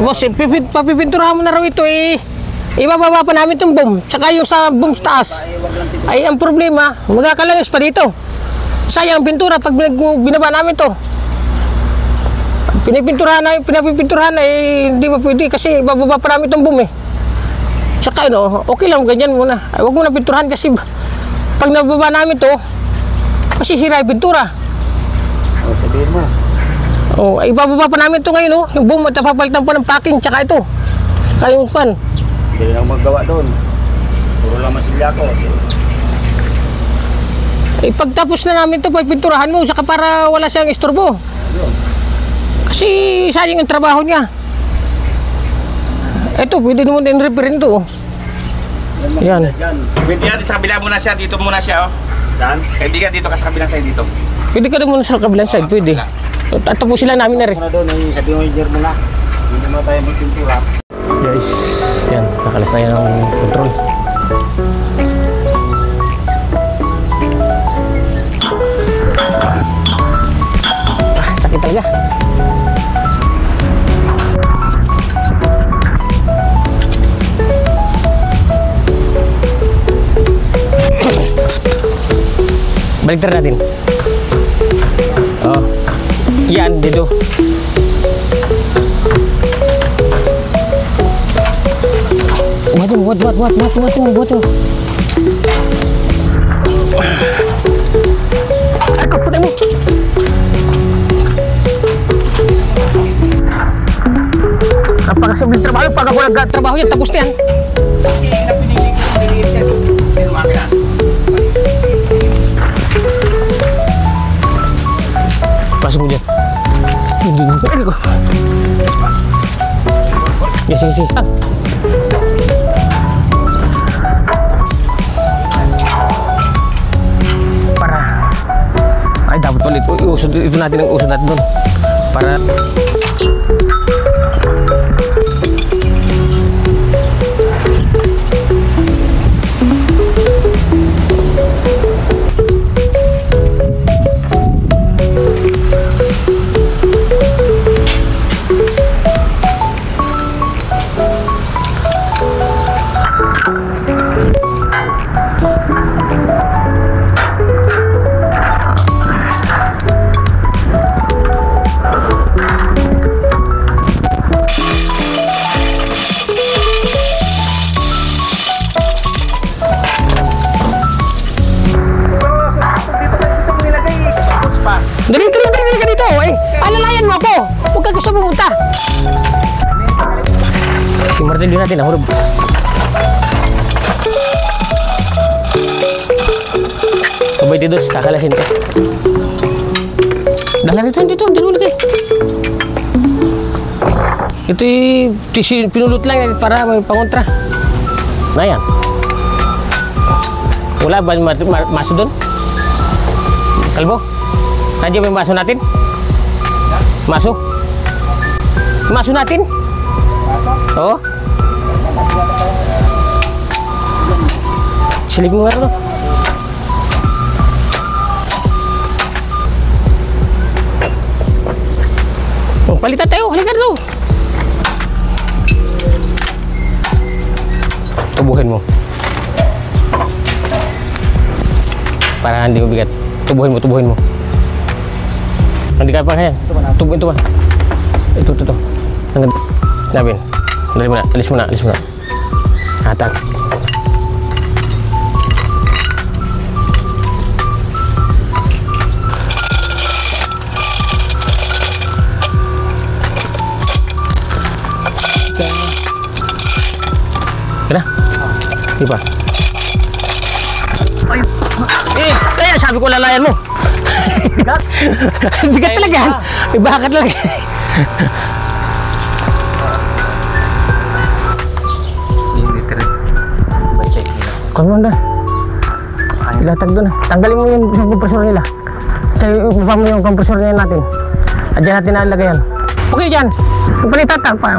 Boss, papipinturahan mo na raw ito eh. Ibababa pa namin itong boom. Tsaka yung sa boom sa taas. Ay, ang problema, magkakalangis pa dito. Sayang ang pintura pag binaba namin to. Pinapipinturahan na eh, hindi ba pwede kasi ibababa pa namin itong boom eh. Tsaka okay lang, ganyan muna. Ay, wag mo na pinturahan kasi pag nababa namin to, masisira yung pintura. Sabihin mo. Ay, ibababa pa namin to ngayon yung boom at papalitan pa ng packing tsaka ito. Tsaka yung fan. Hindi lang maggawa doon. Puro lang masilya ko. Eh, pagtapos na namin ito, pagpinturahan mo, saka para wala siyang istorbo. Kasi sayang ang trabaho niya. Ito, pwede naman din repair ito. Yan. Pwede natin sa kabila muna siya, dito muna siya. Saan? Hindi ka dito ka sa kabilang side dito. Pwede ka naman sa kabilang side, pwede. Tapusin lang namin na rin. Muna doon, sabi mo engineer muna. Hindi mo tayo magpintura. Guys, yan, kakalas na yan ng control. Sakit talaga. Balik natin. Yan, dito. Buat. Ay, kaputay mo. Napakasabing trabaho. Pag ako nagtrabaho yan, tapos na yan. Kasi na pinili ko yung diliit siya. Pero makina. Pasok mo dyan. Hindi ko. Sige. Ay, dapat ulit. Ito natin ang usod natin doon. Para... Dali ka dito eh. Alalayan mo ako. Huwag ka gusto pumunta. Si Martin din natin nahurog. Sabay dito, kakalasin ka. Dala dito. Dalawa na kayo. Ito'y pinulot lang para may pangontra. Na yan. Wala ba maso doon? Kalbo? Nandiyan may maso natin? Maso? Maso natin? Oo? Silip mo nga rin. Palitan tayo, halika rin. Tubuhin mo. Para hindi mo bigat. Tubuhin mo. Hindi ka pa kaya. Tubuhin ito ba? Ito. Labin. Dali mo na. Alis mo na. Hatak. Kena? Di pa? Kaya sabi ko lalayan mo. Bigat? Bigat talaga yan. Ibakat talaga. Kumanda. Ilatag doon. Tanggalin mo yung kompresor nila. Ipa mo yung kompresor nila natin. At dyan natin nalagay yan. Okay dyan. Palitan pa.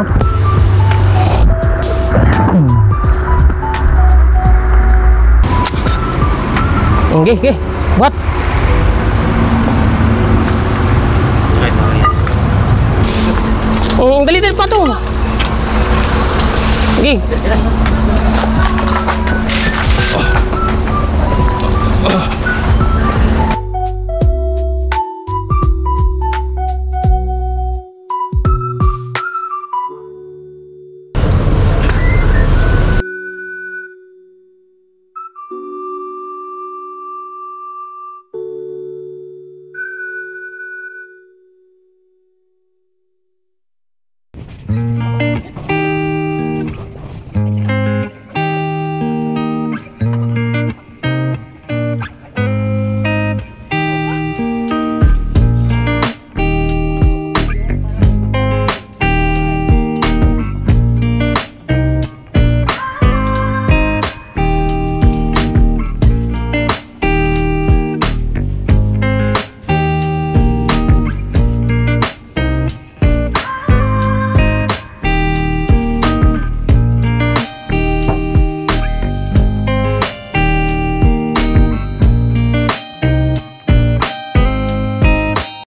Okay. Buat. Dali pa to. Sige.